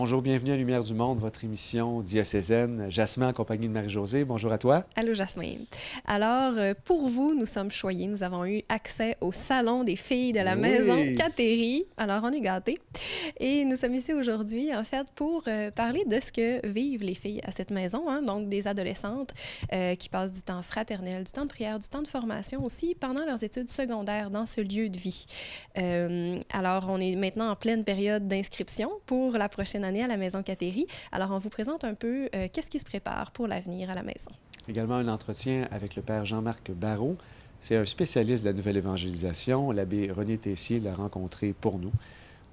Bonjour, bienvenue à Lumière du Monde, votre émission diocésaine. Jasmin en compagnie de Marie-Josée. Bonjour à toi. Allô, Jasmine. Alors, pour vous, nous sommes choyés. Nous avons eu accès au salon des filles de la maison Oui. Cateri. Alors, on est gâtés. Et nous sommes ici aujourd'hui, en fait, pour parler de ce que vivent les filles à cette maison, hein, donc des adolescentes qui passent du temps fraternel, du temps de prière, du temps de formation aussi pendant leurs études secondaires dans ce lieu de vie. Alors, on est maintenant en pleine période d'inscription pour la prochaine année à la maison Cateri. Alors, on vous présente un peu qu'est-ce qui se prépare pour l'avenir à la maison. Également un entretien avec le père Jean-Marc Barrault. C'est un spécialiste de la nouvelle évangélisation. L'abbé René Tessier l'a rencontré pour nous.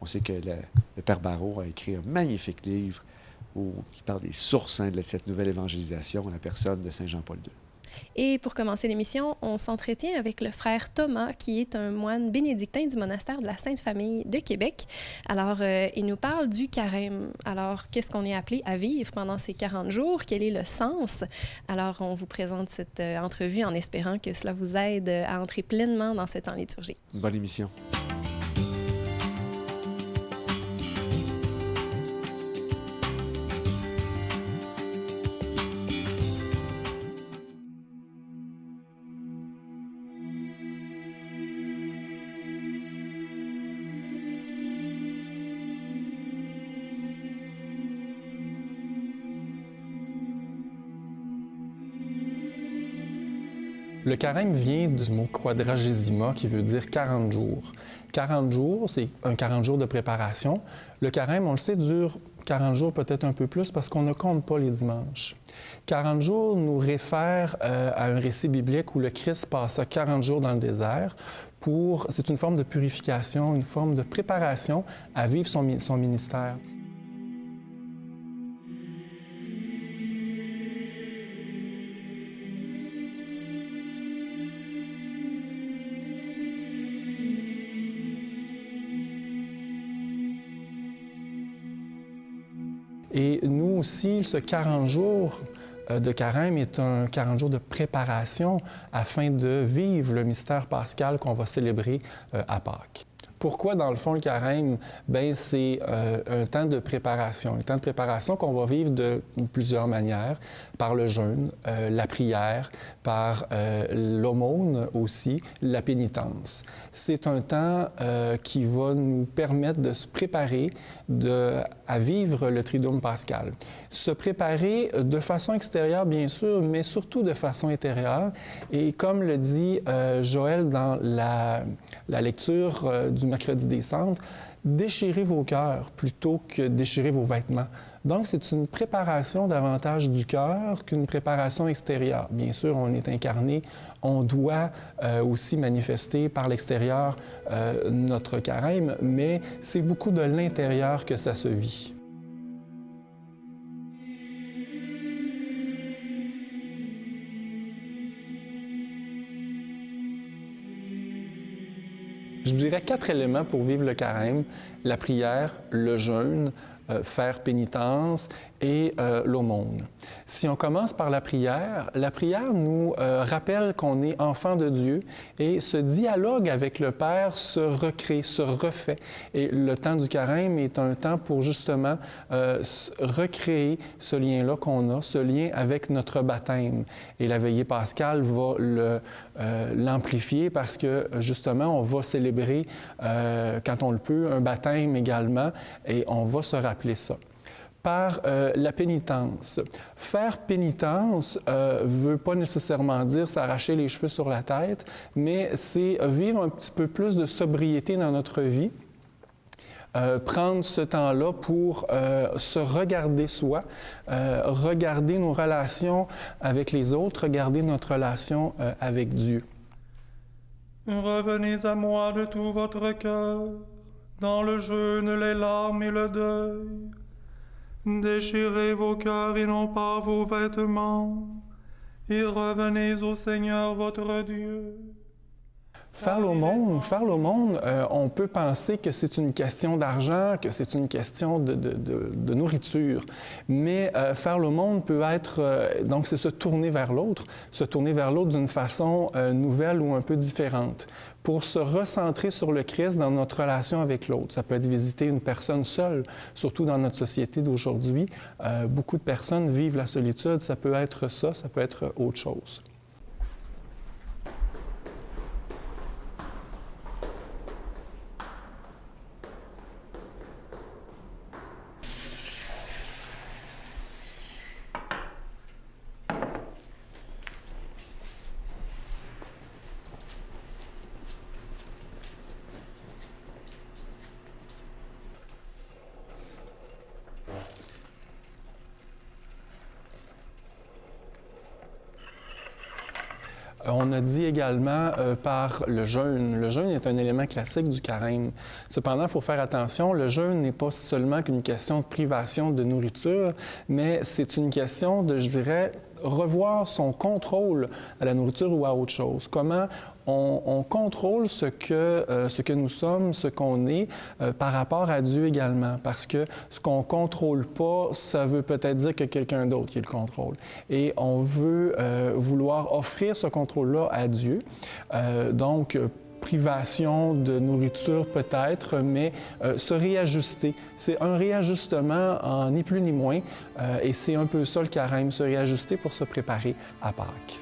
On sait que le père Barrault a écrit un magnifique livre qui parle des sources de cette nouvelle évangélisation en la personne de Saint Jean-Paul II. Et pour commencer l'émission, on s'entretient avec le frère Thomas, qui est un moine bénédictin du monastère de la Sainte Famille de Québec. Alors, il nous parle du carême. Alors, qu'est-ce qu'on est appelé à vivre pendant ces 40 jours? Quel est le sens? Alors, on vous présente cette entrevue en espérant que cela vous aide à entrer pleinement dans ce temps liturgique. Bonne émission. Le carême vient du mot quadragesima qui veut dire 40 jours. 40 jours, c'est un 40 jours de préparation. Le carême, on le sait, dure 40 jours, peut-être un peu plus, parce qu'on ne compte pas les dimanches. 40 jours nous réfère à un récit biblique où le Christ passa 40 jours dans le désert. C'est une forme de purification, une forme de préparation à vivre son ministère. Et nous aussi, ce 40 jours de carême est un 40 jours de préparation afin de vivre le mystère pascal qu'on va célébrer à Pâques. Pourquoi, dans le fond, le carême? Bien, c'est un temps de préparation. Un temps de préparation qu'on va vivre de plusieurs manières, par le jeûne, la prière, par l'aumône aussi, la pénitence. C'est un temps qui va nous permettre de se préparer à vivre le Triduum pascal. Se préparer de façon extérieure, bien sûr, mais surtout de façon intérieure. Et comme le dit Joël dans la lecture du mercredi des Cendres, déchirez vos cœurs plutôt que déchirez vos vêtements. Donc, c'est une préparation davantage du cœur qu'une préparation extérieure. Bien sûr, on est incarné, on doit aussi manifester par l'extérieur notre carême, mais c'est beaucoup de l'intérieur que ça se vit. Je dirais 4 éléments pour vivre le carême: la prière, le jeûne, faire pénitence et l'aumône. Si on commence par la prière nous rappelle qu'on est enfant de Dieu et ce dialogue avec le Père se recrée, se refait. Et le temps du carême est un temps pour justement recréer ce lien-là qu'on a, ce lien avec notre baptême. Et la veillée pascale va l'amplifier parce que justement, on va célébrer, quand on le peut, un baptême également et on va se rappeler ça. Par la pénitence. Faire pénitence ne veut pas nécessairement dire s'arracher les cheveux sur la tête, mais c'est vivre un petit peu plus de sobriété dans notre vie. Prendre ce temps-là pour se regarder soi, regarder nos relations avec les autres, regarder notre relation avec Dieu. Revenez à moi de tout votre cœur, dans le jeûne, les larmes et le deuil. Déchirez vos cœurs et non pas vos vêtements, et revenez au Seigneur votre Dieu. Faire l'aumône, on peut penser que c'est une question d'argent, que c'est une question de nourriture. Mais faire l'aumône peut être, donc c'est se tourner vers l'autre d'une façon nouvelle ou un peu différente, pour se recentrer sur le Christ dans notre relation avec l'autre. Ça peut être visiter une personne seule, surtout dans notre société d'aujourd'hui. Beaucoup de personnes vivent la solitude, ça peut être ça, ça peut être autre chose. On a dit également par le jeûne. Le jeûne est un élément classique du carême. Cependant, il faut faire attention, le jeûne n'est pas seulement qu'une question de privation de nourriture, mais c'est une question de, je dirais, revoir son contrôle à la nourriture ou à autre chose. Comment on contrôle ce que nous sommes, ce qu'on est, par rapport à Dieu également. Parce que ce qu'on ne contrôle pas, ça veut peut-être dire que quelqu'un d'autre qui le contrôle. Et on veut vouloir offrir ce contrôle-là à Dieu. Donc, privation de nourriture peut-être, mais se réajuster. C'est un réajustement en ni plus ni moins, et c'est un peu ça le carême, se réajuster pour se préparer à Pâques.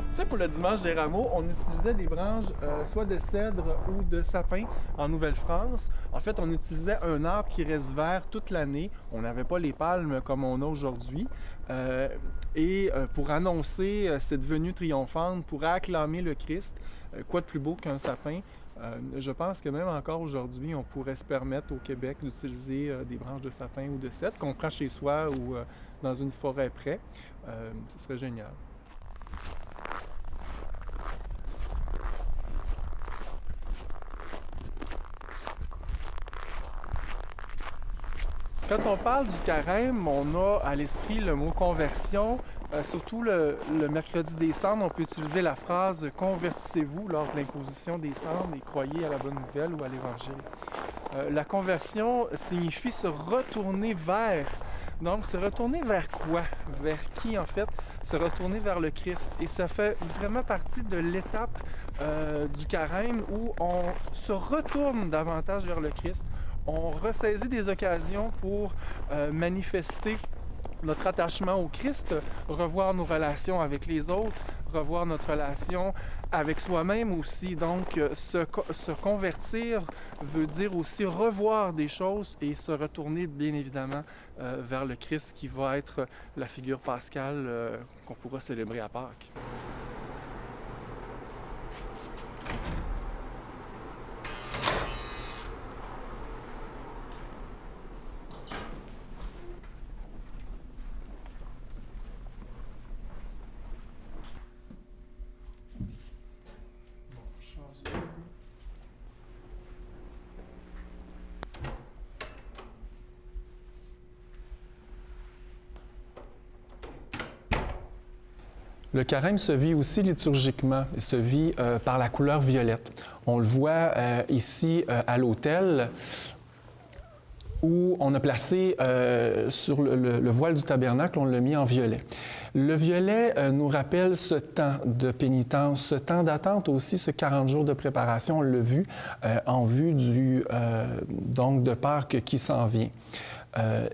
Tu sais, pour le dimanche des rameaux, on utilisait des branches soit de cèdre ou de sapin en Nouvelle-France. En fait, on utilisait un arbre qui reste vert toute l'année. On n'avait pas les palmes comme on a aujourd'hui. Pour annoncer cette venue triomphante, pour acclamer le Christ, quoi de plus beau qu'un sapin? Je pense que même encore aujourd'hui, on pourrait se permettre au Québec d'utiliser des branches de sapin ou de cèdre qu'on prend chez soi ou dans une forêt près. Ce serait génial. Quand on parle du carême, on a à l'esprit le mot conversion. Surtout le mercredi des cendres, on peut utiliser la phrase « Convertissez-vous » lors de l'imposition des cendres et croyez à la bonne nouvelle ou à l'Évangile. La conversion signifie se retourner vers. Donc, se retourner vers quoi? Vers qui, en fait? Se retourner vers le Christ. Et ça fait vraiment partie de l'étape du carême où on se retourne davantage vers le Christ. On ressaisit des occasions pour manifester notre attachement au Christ, revoir nos relations avec les autres, revoir notre relation avec soi-même aussi. Donc, se convertir veut dire aussi revoir des choses et se retourner, bien évidemment, vers le Christ qui va être la figure pascale qu'on pourra célébrer à Pâques. Le carême se vit aussi liturgiquement, il se vit par la couleur violette. On le voit ici à l'autel où on a placé sur le voile du tabernacle, on l'a mis en violet. Le violet nous rappelle ce temps de pénitence, ce temps d'attente aussi, ce 40 jours de préparation, on l'a vu, en vue donc de Pâques qui s'en vient.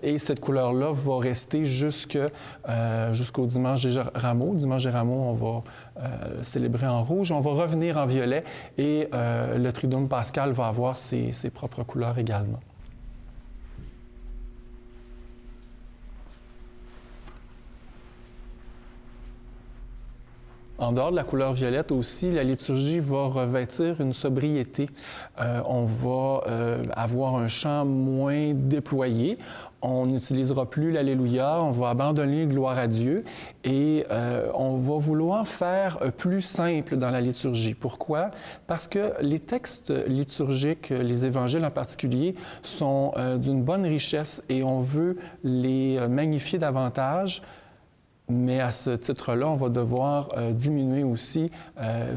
Et cette couleur-là va rester jusqu'au dimanche des Rameaux. Dimanche des Rameaux, on va célébrer en rouge. On va revenir en violet et le Triduum pascal va avoir ses propres couleurs également. En dehors de la couleur violette aussi, la liturgie va revêtir une sobriété. On va avoir un chant moins déployé. On n'utilisera plus l'Alléluia, on va abandonner gloire à Dieu et on va vouloir faire plus simple dans la liturgie. Pourquoi? Parce que les textes liturgiques, les évangiles en particulier, sont d'une bonne richesse et on veut les magnifier davantage. Mais à ce titre-là, on va devoir diminuer aussi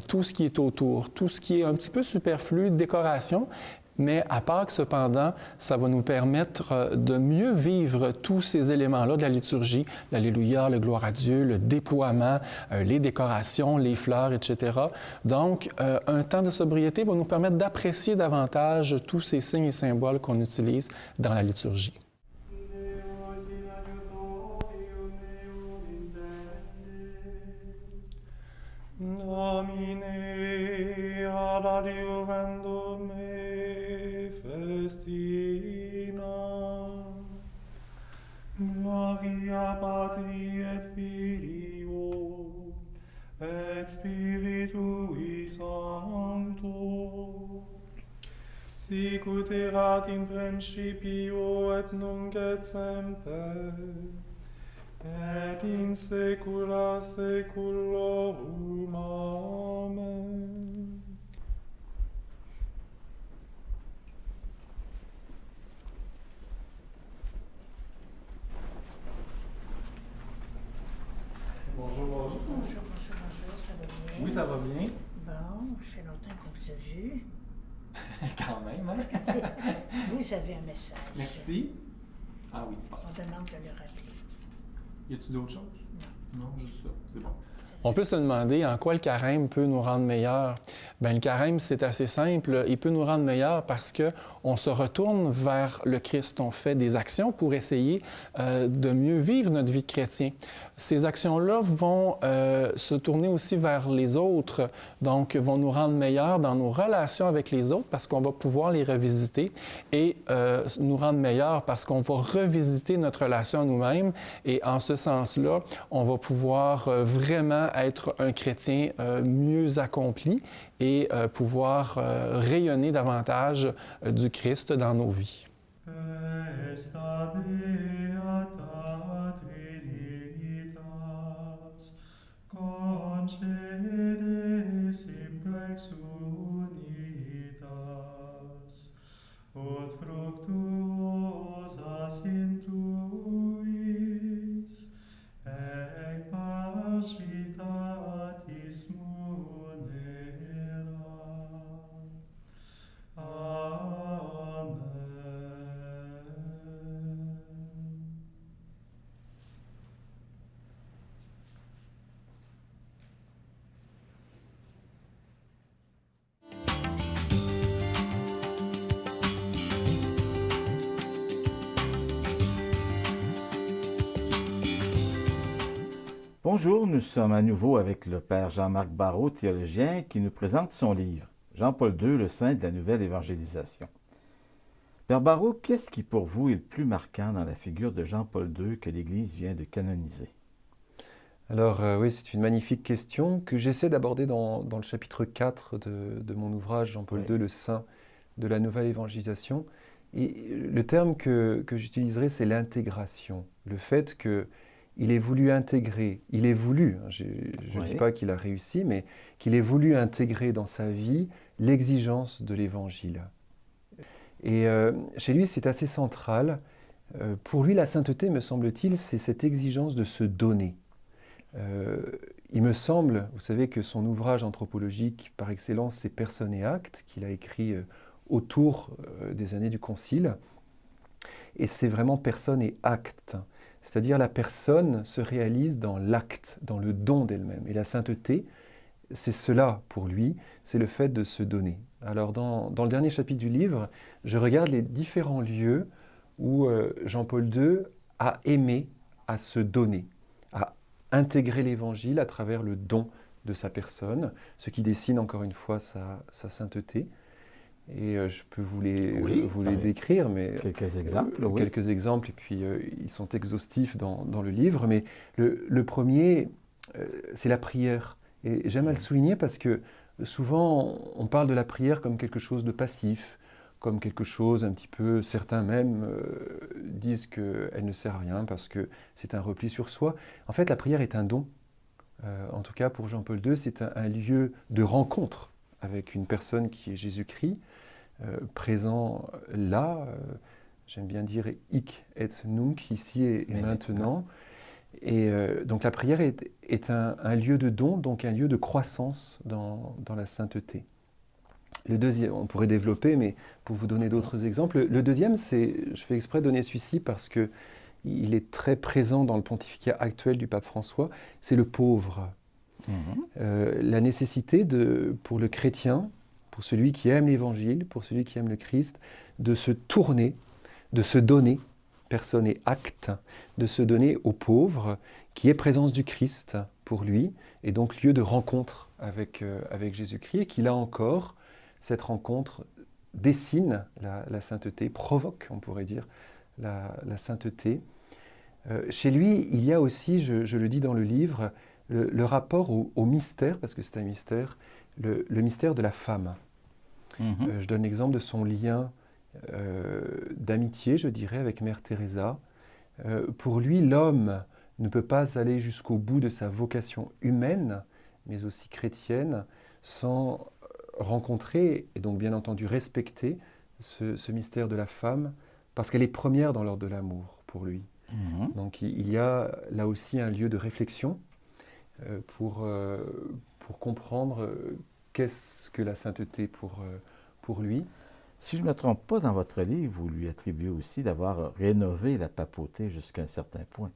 tout ce qui est autour, tout ce qui est un petit peu superflu, décoration. Mais à Pâques, cependant, ça va nous permettre de mieux vivre tous ces éléments-là de la liturgie, l'Alléluia, le gloire à Dieu, le déploiement, les décorations, les fleurs, etc. Donc, un temps de sobriété va nous permettre d'apprécier davantage tous ces signes et symboles qu'on utilise dans la liturgie. Domine ad adiuvendum me festina, gloria Patri et Filio et Spiritui Sancto, sicut erat in principio et nunc et semper, et in saecula saeculorum. Amen. Bonjour, bonjour. Bonjour, ça va bien? Oui, ça va bien. Bon, ça fait longtemps qu'on vous a vu. Quand même, hein? Vous avez un message. Merci. Ah oui. On demande de le rappeler. Y a-tu d'autres choses? Non, juste ça. C'est bon. On peut se demander en quoi le carême peut nous rendre meilleurs. Bien, le carême, c'est assez simple. Il peut nous rendre meilleurs parce qu'on se retourne vers le Christ. On fait des actions pour essayer de mieux vivre notre vie de chrétien. Ces actions-là vont se tourner aussi vers les autres, donc vont nous rendre meilleurs dans nos relations avec les autres parce qu'on va pouvoir les revisiter et nous rendre meilleurs parce qu'on va revisiter notre relation à nous-mêmes et en ce sens-là, on va pouvoir vraiment être un chrétien mieux accompli et pouvoir rayonner davantage du Christ dans nos vies. Esta beata Trinitas concede simplex unitas, ut fructuosas intuis, ec pascitatis munera. Amen. Bonjour, nous sommes à nouveau avec le Père Jean-Marc Barrault, théologien, qui nous présente son livre « Jean-Paul II, le saint de la nouvelle évangélisation ». Père Barrault, qu'est-ce qui pour vous est le plus marquant dans la figure de Jean-Paul II que l'Église vient de canoniser? Alors oui, c'est une magnifique question que j'essaie d'aborder dans le chapitre 4 de mon ouvrage « Jean-Paul II, le saint de la nouvelle évangélisation ». Et le terme que j'utiliserai, c'est l'intégration. Le fait qu'il ait voulu intégrer, je ne dis pas qu'il a réussi, mais qu'il ait voulu intégrer dans sa vie l'exigence de l'Évangile. Et chez lui, c'est assez central. Pour lui, la sainteté, me semble-t-il, c'est cette exigence de se donner. Il me semble, vous savez, que son ouvrage anthropologique par excellence, c'est Personne et acte, qu'il a écrit autour des années du Concile. Et c'est vraiment personne et acte. C'est-à-dire la personne se réalise dans l'acte, dans le don d'elle-même. Et la sainteté, c'est cela pour lui, c'est le fait de se donner. Alors dans le dernier chapitre du livre, je regarde les différents lieux où Jean-Paul II a aimé à se donner, à intégrer l'Évangile à travers le don de sa personne, ce qui dessine encore une fois sa sainteté. Et je peux vous les décrire, mais quelques exemples, oui. Quelques exemples, et puis ils sont exhaustifs dans le livre. Mais le premier, c'est la prière. Et j'aime à le souligner parce que souvent, on parle de la prière comme quelque chose de passif, comme quelque chose un petit peu, certains même disent qu'elle ne sert à rien parce que c'est un repli sur soi. En fait, la prière est un don. En tout cas, pour Jean-Paul II, c'est un lieu de rencontre avec une personne qui est Jésus-Christ, présent là, j'aime bien dire hic et nunc, ici et maintenant. Et donc la prière est un lieu de don, donc un lieu de croissance dans la sainteté. Le deuxième, on pourrait développer, mais pour vous donner d'autres exemples, le deuxième, je fais exprès de donner celui-ci parce qu'il est très présent dans le pontificat actuel du pape François, c'est le pauvre. La nécessité pour le chrétien, pour celui qui aime l'Évangile, pour celui qui aime le Christ, de se tourner, de se donner, personne et acte, de se donner au pauvre, qui est présence du Christ pour lui, et donc lieu de rencontre avec Jésus-Christ, et qui là encore, cette rencontre dessine la sainteté, provoque, on pourrait dire, la sainteté. Chez lui, il y a aussi, je le dis dans le livre, le rapport au mystère, parce que c'est un mystère, le mystère de la femme. Je donne l'exemple de son lien d'amitié, je dirais, avec Mère Teresa. Pour lui, l'homme ne peut pas aller jusqu'au bout de sa vocation humaine, mais aussi chrétienne, sans rencontrer, et donc bien entendu respecter, ce mystère de la femme, parce qu'elle est première dans l'ordre de l'amour pour lui. Donc il y a là aussi un lieu de réflexion pour comprendre qu'est-ce que la sainteté pour lui. Si je ne me trompe pas, dans votre livre, vous lui attribuez aussi d'avoir rénové la papauté jusqu'à un certain point.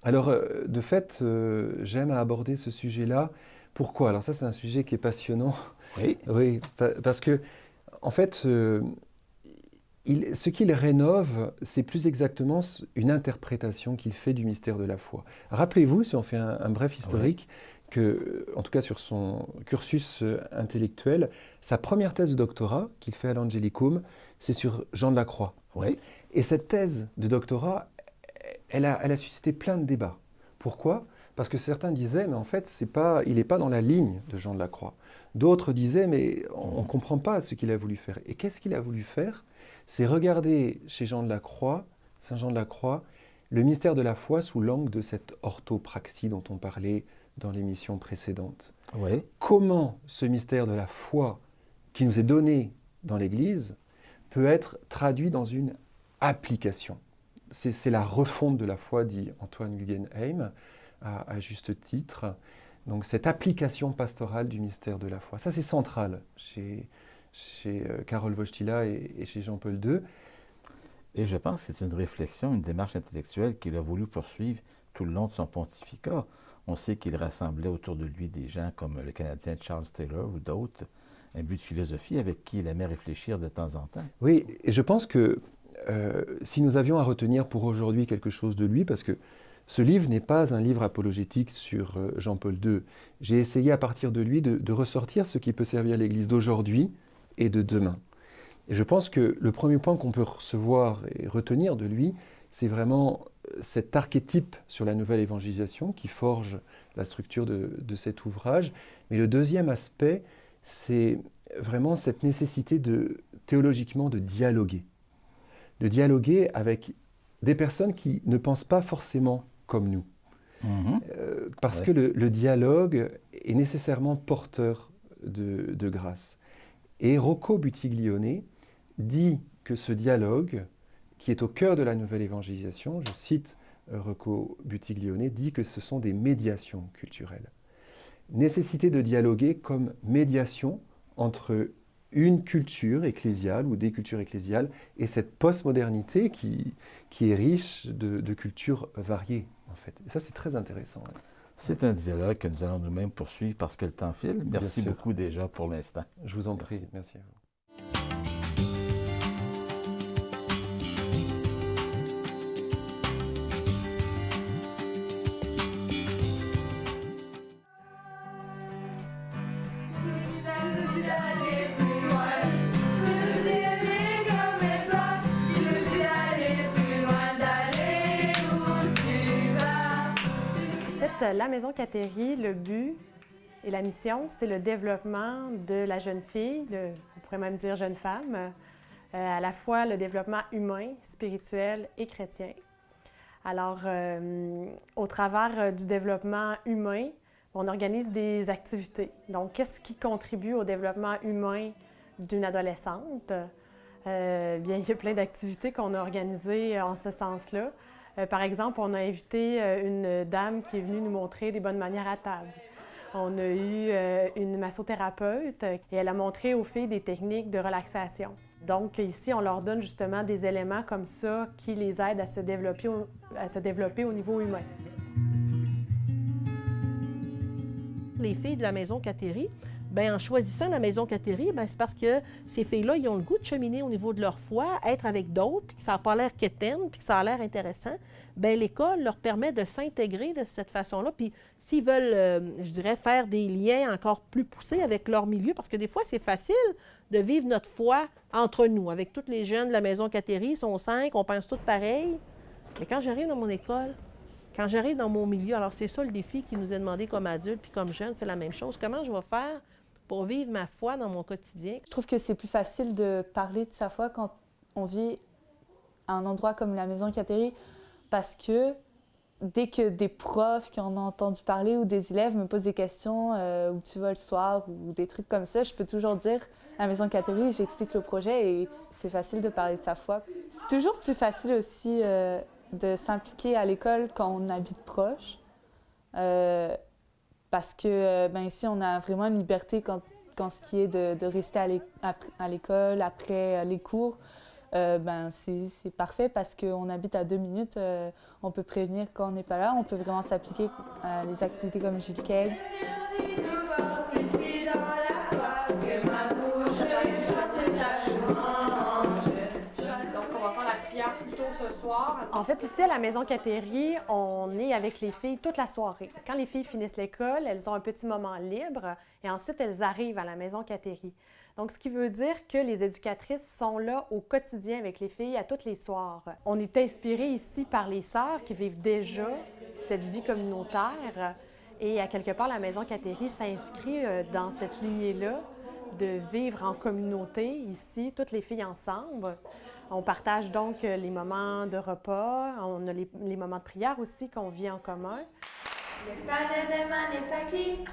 Alors, de fait, j'aime aborder ce sujet-là. Pourquoi? Alors ça, c'est un sujet qui est passionnant. Oui. Oui, parce que, en fait, ce qu'il rénove, c'est plus exactement une interprétation qu'il fait du mystère de la foi. Rappelez-vous, si on fait un bref historique, que, en tout cas sur son cursus intellectuel, sa première thèse de doctorat qu'il fait à l'Angelicum, c'est sur Jean de la Croix. Oui. Et cette thèse de doctorat, elle a suscité plein de débats. Pourquoi? Parce que certains disaient, mais en fait, il n'est pas dans la ligne de Jean de la Croix. D'autres disaient, mais on ne comprend pas ce qu'il a voulu faire. Et qu'est-ce qu'il a voulu faire? C'est regarder chez Jean de la Croix, Saint Jean de la Croix, le mystère de la foi sous l'angle de cette orthopraxie dont on parlait dans l'émission précédente. Oui. Comment ce mystère de la foi qui nous est donné dans l'Église peut être traduit dans une application? C'est la refonte de la foi, dit Antoine Guggenheim, à juste titre. Donc cette application pastorale du mystère de la foi, ça c'est central chez Karol Wojtyla et chez Jean-Paul II. Et je pense que c'est une réflexion, une démarche intellectuelle qu'il a voulu poursuivre tout le long de son pontificat. On sait qu'il rassemblait autour de lui des gens comme le Canadien Charles Taylor ou d'autres, un but de philosophie avec qui il aimait réfléchir de temps en temps. Oui, et je pense que si nous avions à retenir pour aujourd'hui quelque chose de lui, parce que ce livre n'est pas un livre apologétique sur Jean-Paul II, j'ai essayé à partir de lui de ressortir ce qui peut servir l'Église d'aujourd'hui et de demain. Et je pense que le premier point qu'on peut recevoir et retenir de lui, c'est vraiment cet archétype sur la nouvelle évangélisation qui forge la structure de cet ouvrage. Mais le deuxième aspect, c'est vraiment cette nécessité théologiquement de dialoguer avec des personnes qui ne pensent pas forcément comme nous. Parce que le dialogue est nécessairement porteur de grâce. Et Rocco Buttiglione dit que ce dialogue, qui est au cœur de la nouvelle évangélisation, je cite Rocco Buttiglione, dit que ce sont des médiations culturelles. Nécessité de dialoguer comme médiation entre une culture ecclésiale ou des cultures ecclésiales et cette postmodernité qui est riche de cultures variées, en fait. Et ça, c'est très intéressant. C'est un dialogue que nous allons nous-mêmes poursuivre parce que le temps file. Merci beaucoup déjà pour l'instant. Je vous en prie. Merci à vous. la Maison Cateri, le but et la mission, c'est le développement de la jeune fille, on pourrait même dire jeune femme, à la fois le développement humain, spirituel et chrétien. Alors, au travers du développement humain, on organise des activités. Donc, qu'est-ce qui contribue au développement humain d'une adolescente? Bien, il y a plein d'activités qu'on a organisées en ce sens-là. Par exemple, on a invité une dame qui est venue nous montrer des bonnes manières à table. On a eu une massothérapeute et elle a montré aux filles des techniques de relaxation. Donc ici, on leur donne justement des éléments comme ça qui les aident à se développer au niveau humain. Les filles de la Maison Cateri, bien, en choisissant la Maison Cateri, bien, c'est parce que ces filles-là, ils ont le goût de cheminer au niveau de leur foi, être avec d'autres, puis que ça n'a pas l'air quétaine, puis que ça a l'air intéressant. Bien, l'école leur permet de s'intégrer de cette façon-là. Puis s'ils veulent, je dirais, faire des liens encore plus poussés avec leur milieu, parce que des fois, c'est facile de vivre notre foi entre nous. Avec tous les jeunes de la Maison Cateri, ils sont 5, on pense tous pareil. Mais quand j'arrive dans mon école, quand j'arrive dans mon milieu, alors c'est ça le défi qui nous est demandé comme adultes puis comme jeunes, c'est la même chose. Comment je vais faire pour vivre ma foi dans mon quotidien? Je trouve que c'est plus facile de parler de sa foi quand on vit à un endroit comme la Maison Cateri, parce que dès que des profs qui en ont entendu parler ou des élèves me posent des questions où tu vas le soir ou des trucs comme ça, je peux toujours dire la Maison Cateri, j'explique le projet et c'est facile de parler de sa foi. C'est toujours plus facile aussi de s'impliquer à l'école quand on habite proche, parce que ben, ici on a vraiment une liberté quand ce qui est de rester à l'école après les cours. Ben, c'est parfait parce qu'on habite à 2 minutes, on peut prévenir quand on n'est pas là, on peut vraiment s'appliquer à les activités comme Gilles Keg. Ce soir. En fait, ici, à la Maison Cateri, on est avec les filles toute la soirée. Quand les filles finissent l'école, elles ont un petit moment libre et ensuite, elles arrivent à la Maison Cateri. Donc, ce qui veut dire que les éducatrices sont là au quotidien avec les filles à tous les soirs. On est inspiré ici par les sœurs qui vivent déjà cette vie communautaire et à quelque part, la Maison Cateri s'inscrit dans cette lignée-là de vivre en communauté ici, toutes les filles ensemble. On partage donc les moments de repas, on a les moments de prière aussi qu'on vit en commun. Le pain de demain n'est pas cuit.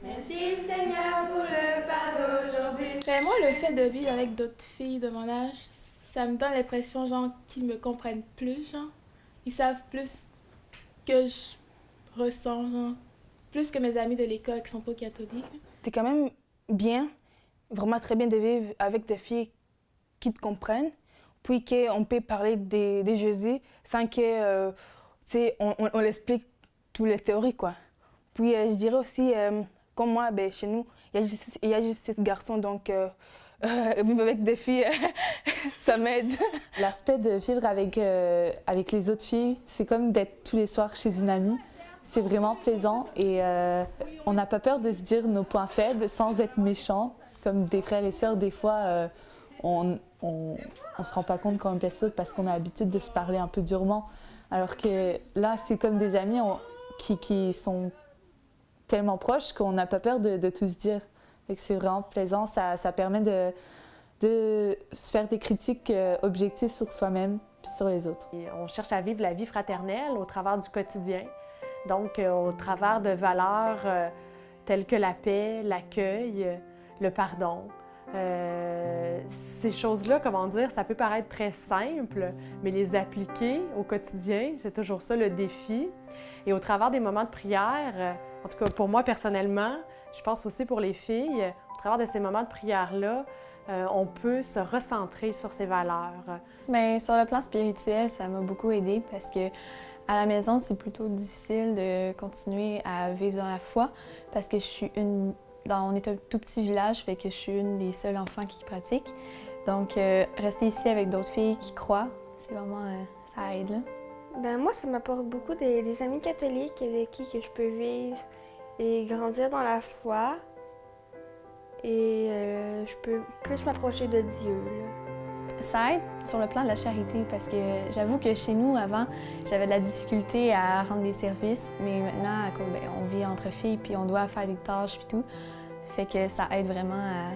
Merci Seigneur pour le pain d'aujourd'hui. Ben moi, le fait de vivre avec d'autres filles de mon âge, ça me donne l'impression genre qu'ils me comprennent plus, genre. Ils savent plus ce que je ressens, genre. Plus que mes amis de l'école qui sont pas catholiques. C'est quand même bien, vraiment très bien de vivre avec des filles qui te comprennent, puis qu'on peut parler des Jésus sans que, on l'explique toutes les théories, quoi. Puis je dirais aussi, comme moi, ben, chez nous, il y a juste 6 garçons, donc vivre avec des filles, ça m'aide. L'aspect de vivre avec les autres filles, c'est comme d'être tous les soirs chez une amie. C'est vraiment plaisant et on n'a pas peur de se dire nos points faibles sans être méchants. Comme des frères et sœurs, des fois, on se rend pas compte quand on blesse l'autre parce qu'on a l'habitude de se parler un peu durement. Alors que là, c'est comme des amis qui sont tellement proches qu'on n'a pas peur de tout se dire. C'est vraiment plaisant, ça permet de se faire des critiques objectives sur soi-même puis sur les autres. Et on cherche à vivre la vie fraternelle au travers du quotidien, donc au travers de valeurs telles que la paix, l'accueil, le pardon. Ces choses-là, comment dire, ça peut paraître très simple, mais les appliquer au quotidien, c'est toujours ça le défi. Et au travers des moments de prière, en tout cas pour moi personnellement, je pense aussi pour les filles, au travers de ces moments de prière-là, on peut se recentrer sur ses valeurs. Bien, sur le plan spirituel, ça m'a beaucoup aidée parce que à la maison, c'est plutôt difficile de continuer à vivre dans la foi parce que on est un tout petit village, fait que je suis une des seules enfants qui pratique. Donc, rester ici avec d'autres filles qui croient, c'est vraiment, ça aide, là. Ben moi, ça m'apporte beaucoup des amis catholiques avec qui que je peux vivre et grandir dans la foi. Et je peux plus m'approcher de Dieu, là. Ça aide sur le plan de la charité parce que j'avoue que chez nous, avant, j'avais de la difficulté à rendre des services, mais maintenant, à cause, on vit entre filles puis on doit faire des tâches puis tout. Fait que ça aide vraiment à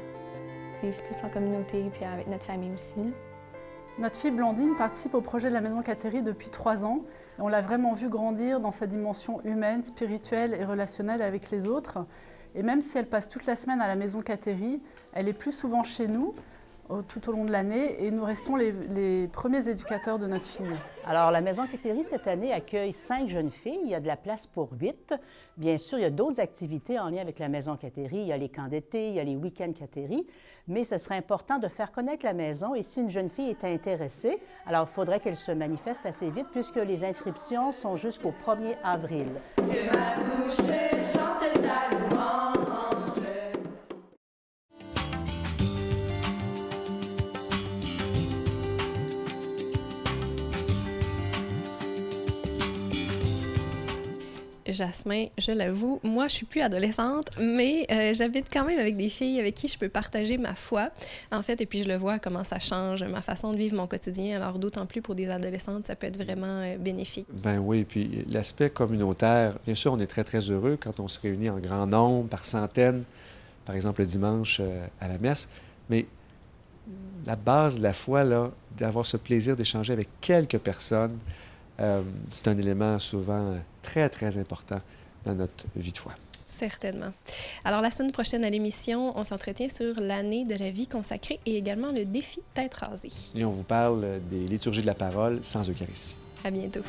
vivre plus en communauté puis avec notre famille aussi. Notre fille Blandine participe au projet de la Maison Cateri depuis 3 ans. On l'a vraiment vue grandir dans sa dimension humaine, spirituelle et relationnelle avec les autres. Et même si elle passe toute la semaine à la Maison Cateri, elle est plus souvent chez nous tout au long de l'année et nous restons les premiers éducateurs de notre fille. Alors, la Maison Cateri, cette année, accueille 5 jeunes filles. Il y a de la place pour 8. Bien sûr, il y a d'autres activités en lien avec la Maison Cateri. Il y a les camps d'été, il y a les week-ends Cateri. Mais ce serait important de faire connaître la maison et si une jeune fille est intéressée, alors il faudrait qu'elle se manifeste assez vite puisque les inscriptions sont jusqu'au 1er avril. Que ma bouche chante ta louange. Jasmin, je l'avoue, moi, je suis plus adolescente, mais j'habite quand même avec des filles avec qui je peux partager ma foi, en fait, et puis je le vois comment ça change ma façon de vivre mon quotidien. Alors, d'autant plus pour des adolescentes, ça peut être vraiment bénéfique. Ben oui, puis l'aspect communautaire, bien sûr, on est très, très heureux quand on se réunit en grand nombre, par centaines, par exemple le dimanche à la messe, mais la base de la foi, là, d'avoir ce plaisir d'échanger avec quelques personnes, c'est un élément souvent très, très important dans notre vie de foi. Certainement. Alors, la semaine prochaine à l'émission, on s'entretient sur l'année de la vie consacrée et également le défi tête rasée. Et on vous parle des liturgies de la parole sans Eucharistie. À bientôt.